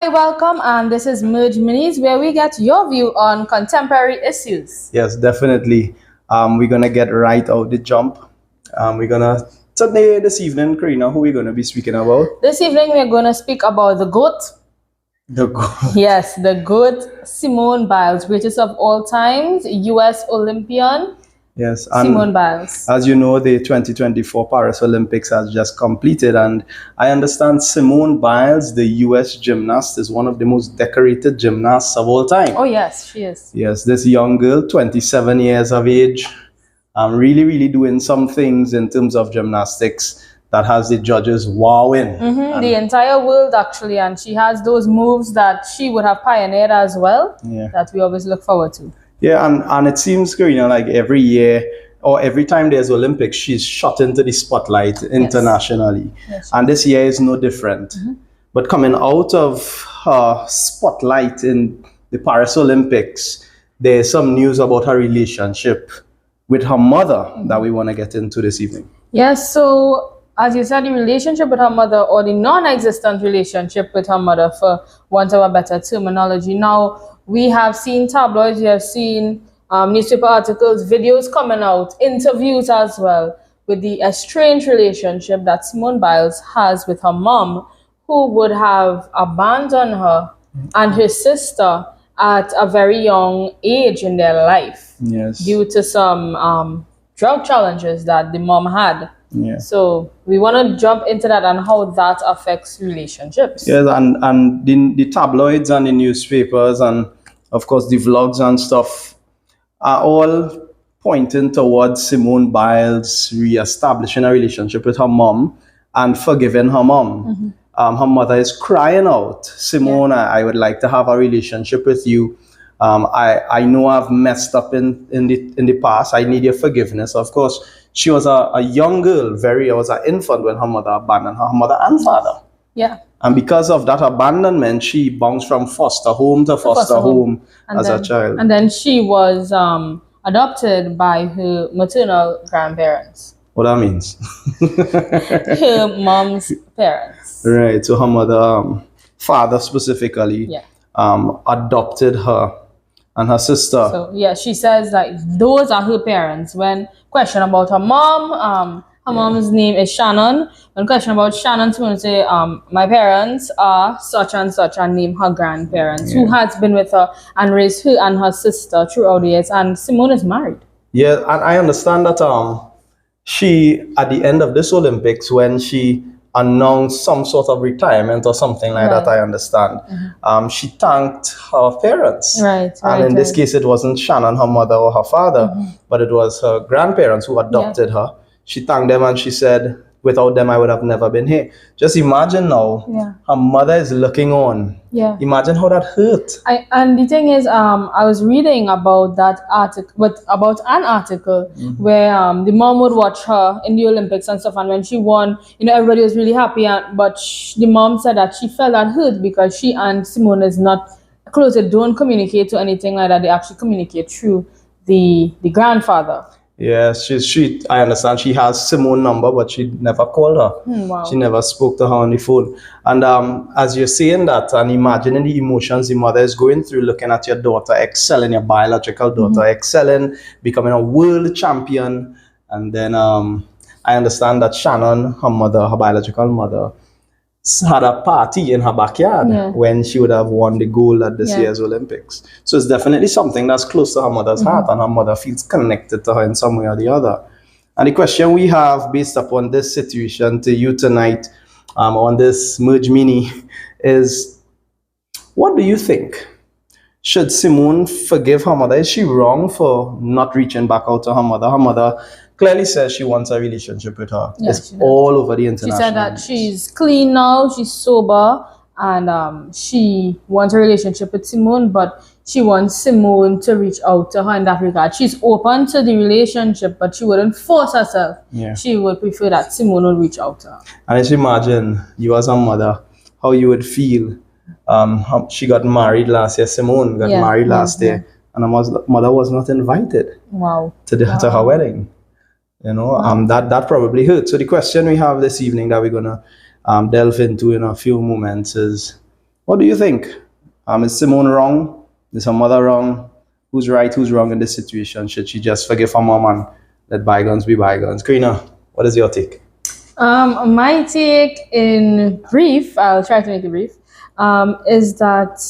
Hi, welcome, and this is Merge Minis, where we get your view on contemporary issues. Yes, definitely. We're gonna get right out the jump. We're gonna today this evening, Karina, who we're gonna be speaking about? This evening, we're going to speak about the GOAT. The goat. Yes, the GOAT, Simone Biles, greatest of all times, US Olympian, Yes, Simone Biles. as you know, the 2024 Paris Olympics has just completed, and I understand Simone Biles, the US gymnast, is one of the most decorated gymnasts of all time. Oh, yes, she is. Yes, this young girl, 27 years of age, really doing some things in terms of gymnastics that has the judges wowing. The entire world, actually, and she has those moves that she would have pioneered as well, that we always look forward to. Yeah, and it seems, like every year or every time there's Olympics, she's shot into the spotlight internationally. Yes. And this year is no different. But coming out of her spotlight in the Paris Olympics, there's some news about her relationship with her mother that we want to get into this evening. Yes, so as you said, the relationship with her mother, or the non-existent relationship with her mother, for want of a better terminology. Now, we have seen tabloids, we have seen newspaper articles, videos coming out, interviews as well, with the estranged relationship that Simone Biles has with her mom, who would have abandoned her and her sister at a very young age in their life. Yes. Due to some drug challenges that the mom had. Yeah. So we want to jump into that and how that affects relationships. Yes, and the tabloids and the newspapers and of course the vlogs and stuff are all pointing towards Simone Biles re-establishing a relationship with her mom and forgiving her mom. Her mother is crying out, Simone, I would like to have a relationship with you. I know I've messed up in the past. I need your forgiveness. Of course, she was a young girl, I was an infant when her mother abandoned her mother and father. Yeah. And because of that abandonment, she bounced from foster home to foster home as a child. And then she was adopted by her maternal grandparents. What that means? Her mom's parents. Right. So her mother, father specifically, adopted her and her sister. So yeah, she says that those are her parents. When question about her mom, her mom's name is Shannon. When question about Shannon, Simone would say, my parents are such and such, and name her grandparents, who has been with her and raised her and her sister throughout the years. And Simone is married. Yeah, and I understand that she, at the end of this Olympics, when she announced some sort of retirement or something like that, I understand, she thanked her parents. And in this case, it wasn't Shannon, her mother or her father, but it was her grandparents who adopted her. She thanked them and she said, without them, I would have never been here. Just imagine now, her mother is looking on. Imagine how that hurt. And the thing is, I was reading about that article, about an article where the mom would watch her in the Olympics and stuff, and when she won, everybody was really happy. But the mom said that she felt that hurt because she and Simone is not close. They don't communicate or anything like that. They actually communicate through the grandfather. Yes, I understand she has Simone's number, but she never called her. She never spoke to her on the phone. And as you're saying that and imagining the emotions the mother is going through, looking at your daughter excelling, your biological daughter excelling, becoming a world champion. And then I understand that Shannon, her mother, her biological mother, had a party in her backyard when she would have won the gold at this year's Olympics. So it's definitely something that's close to her mother's heart, and her mother feels connected to her in some way or the other. And the question we have based upon this situation to you tonight on this Merge Mini is, what do you think? Should Simone forgive her mother? Is she wrong for not reaching back out to her mother? Her mother clearly says she wants a relationship with her. It's all over the international. She said that she's clean now, she's sober, and she wants a relationship with Simone, but she wants Simone to reach out to her in that regard. She's open to the relationship, but she wouldn't force herself. She would prefer that Simone would reach out to her. And just imagine you as a mother, how you would feel. She got married last year. Simone got married last year, and her mother was not invited to her wedding. That probably hurt. So the question we have this evening that we're gonna delve into in a few moments is, What do you think? Is Simone wrong? Is her mother wrong? Who's right, who's wrong in this situation? Should she just forgive her mom and let bygones be bygones? Karina, what is your take? My take in brief, I'll try to make it brief, is that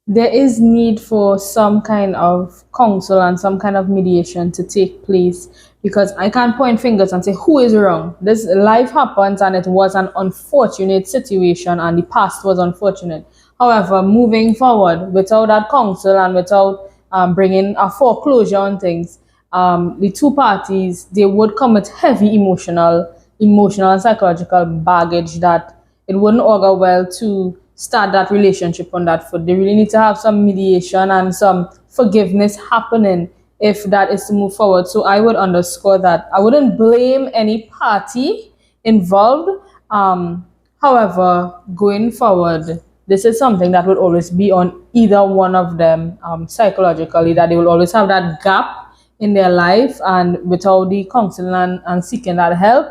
there is need for some kind of counsel and some kind of mediation to take place, because I can't point fingers and say who is wrong. This life happens and it was an unfortunate situation and the past was unfortunate. However, moving forward without that counsel and without bringing a foreclosure on things, the two parties, they would come with heavy emotional and psychological baggage that it wouldn't augur well to start that relationship on that foot. They really need to have some mediation and some forgiveness happening if that is to move forward. So I would underscore that. I wouldn't blame any party involved. However, going forward, this is something that will always be on either one of them psychologically, that they will always have that gap in their life, and without the counseling and seeking that help,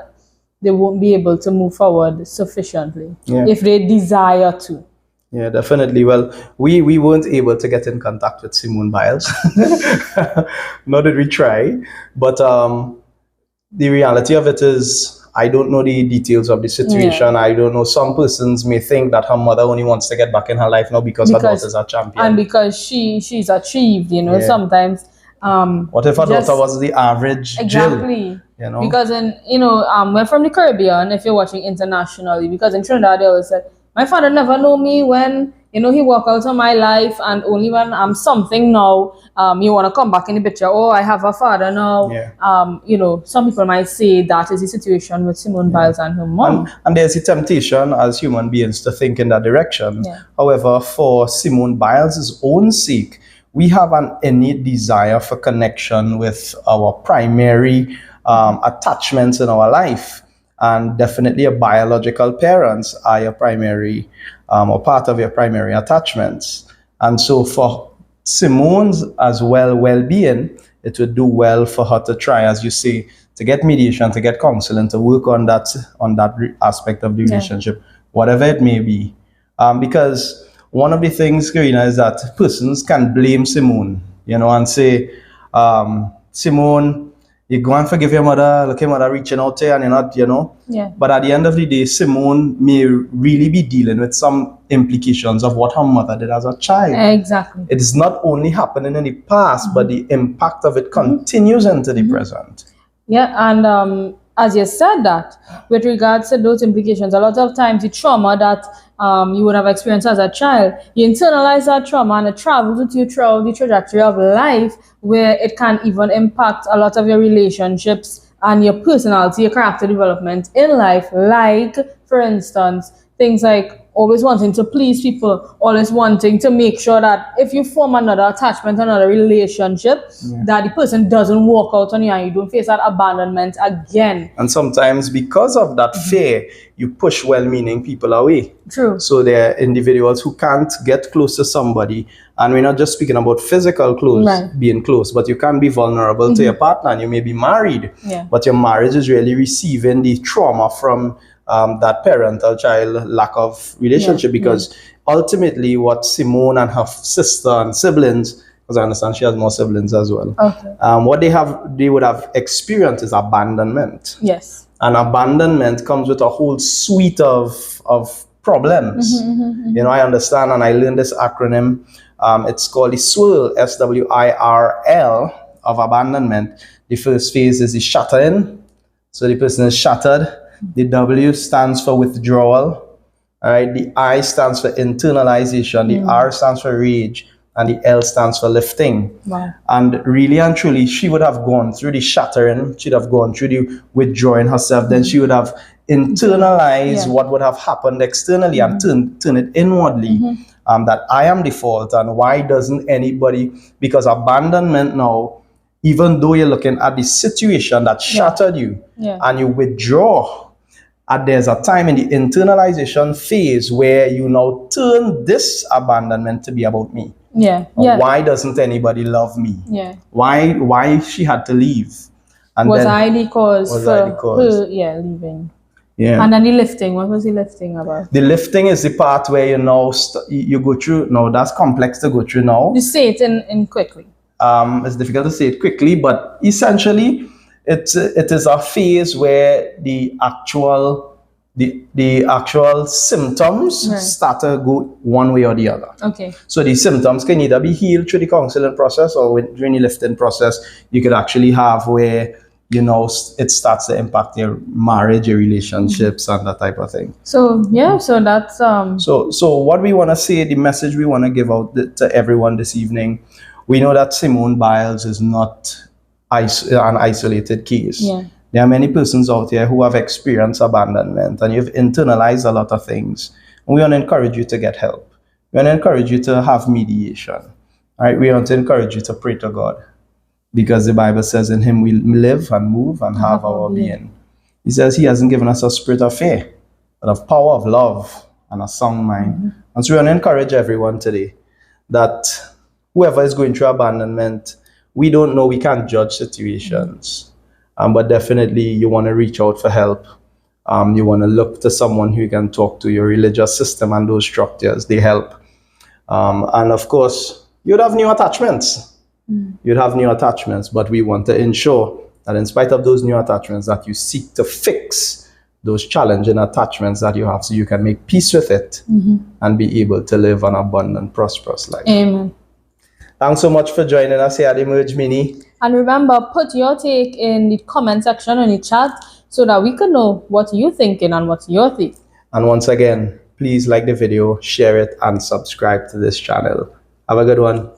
they won't be able to move forward sufficiently if they desire to. Yeah, definitely. Well, we weren't able to get in contact with Simone Biles. Nor did we try. But the reality of it is, I don't know the details of the situation. I don't know. Some persons may think that her mother only wants to get back in her life now because her daughter's a champion. And because she's achieved, sometimes. What if her daughter was the average Jill? You know? Because we're from the Caribbean, if you're watching internationally, because in Trinidad they always said, my father never knew me when, he walked out of my life, and only when I'm something now, you want to come back in the picture, oh, I have a father now. Some people might say that is the situation with Simone Biles and her mom. And there's the temptation as human beings to think in that direction. However, for Simone Biles' own sake, we have an innate desire for connection with our primary attachments in our life. And definitely your biological parents are your primary or part of your primary attachments. And so for Simone's as well-being, it would do well for her to try, as you say, to get mediation, to get counseling, to work on that aspect of the relationship, whatever it may be. Because one of the things, Karina, is that persons can blame Simone, and say, Simone, you go and forgive your mother, look, your mother reaching out there and you're not, But at the end of the day, Simone may really be dealing with some implications of what her mother did as a child. Exactly. It is not only happening in the past, but the impact of it continues into the present. Yeah, and as you said that, with regards to those implications, a lot of times the trauma that you would have experienced as a child, you internalize that trauma and it travels with you throughout the trajectory of life, where it can even impact a lot of your relationships and your personality, your character development in life. Like, for instance, things like always wanting to please people, always wanting to make sure that if you form another attachment, another relationship, that the person doesn't walk out on you and you don't face that abandonment again. And sometimes because of that fear, you push well-meaning people away. True. So there are individuals who can't get close to somebody, and we're not just speaking about physical being close, but you can be vulnerable to your partner, and you may be married, but your marriage is really receiving the trauma from that parental-child lack of relationship, because ultimately what Simone and her sister and siblings, because I understand she has more siblings as well, what they would have experienced is abandonment. Yes. And abandonment comes with a whole suite of problems. I understand, and I learned this acronym. It's called the SWIRL, SWIRL, of abandonment. The first phase is the shattering. So the person is shattered. The W stands for withdrawal. All right. The I stands for internalization. The R stands for rage. And the L stands for lifting. Wow. And really and truly, she would have gone through the shattering. She'd have gone through the withdrawing herself. Then she would have internalized what would have happened externally and turn it inwardly. That I am the fault, and why doesn't anybody? Because abandonment now, even though you're looking at the situation that shattered you and you withdraw, there's a time in the internalization phase where you now turn this abandonment to be about me. Why doesn't anybody love me? Why she had to leave? And was I the cause for her leaving? Yeah. And then the lifting, what was the lifting about? The lifting is the part where you go through. No, that's complex to go through now. You say it in quickly. It's difficult to say it quickly, but essentially, it is a phase where the actual symptoms Right. start to go one way or the other. Okay. So the symptoms can either be healed through the counseling process or during the lifting process. You could actually have where it starts to impact your marriage, your relationships, and that type of thing. So yeah, so that's So what we want to say, the message we want to give out to everyone this evening, we know that Simone Biles is not an isolated case. Yeah. There are many persons out there who have experienced abandonment and you've internalized a lot of things. And we want to encourage you to get help. We want to encourage you to have mediation. All right? We want to encourage you to pray to God, because the Bible says in Him we live and move and have our being. He says He hasn't given us a spirit of fear, but of power, of love, and a sound mind. And so we want to encourage everyone today that whoever is going through abandonment, we don't know, we can't judge situations. But definitely you want to reach out for help. You want to look to someone who you can talk to. Your religious system and those structures, they help. And of course, you'd have new attachments. You'd have new attachments, but we want to ensure that in spite of those new attachments, that you seek to fix those challenging attachments that you have so you can make peace with it and be able to live an abundant, prosperous life. Amen. Thanks so much for joining us here at Emerge Mini. And remember, put your take in the comment section or in the chat so that we can know what you're thinking and what you're thinking. And once again, please like the video, share it, and subscribe to this channel. Have a good one.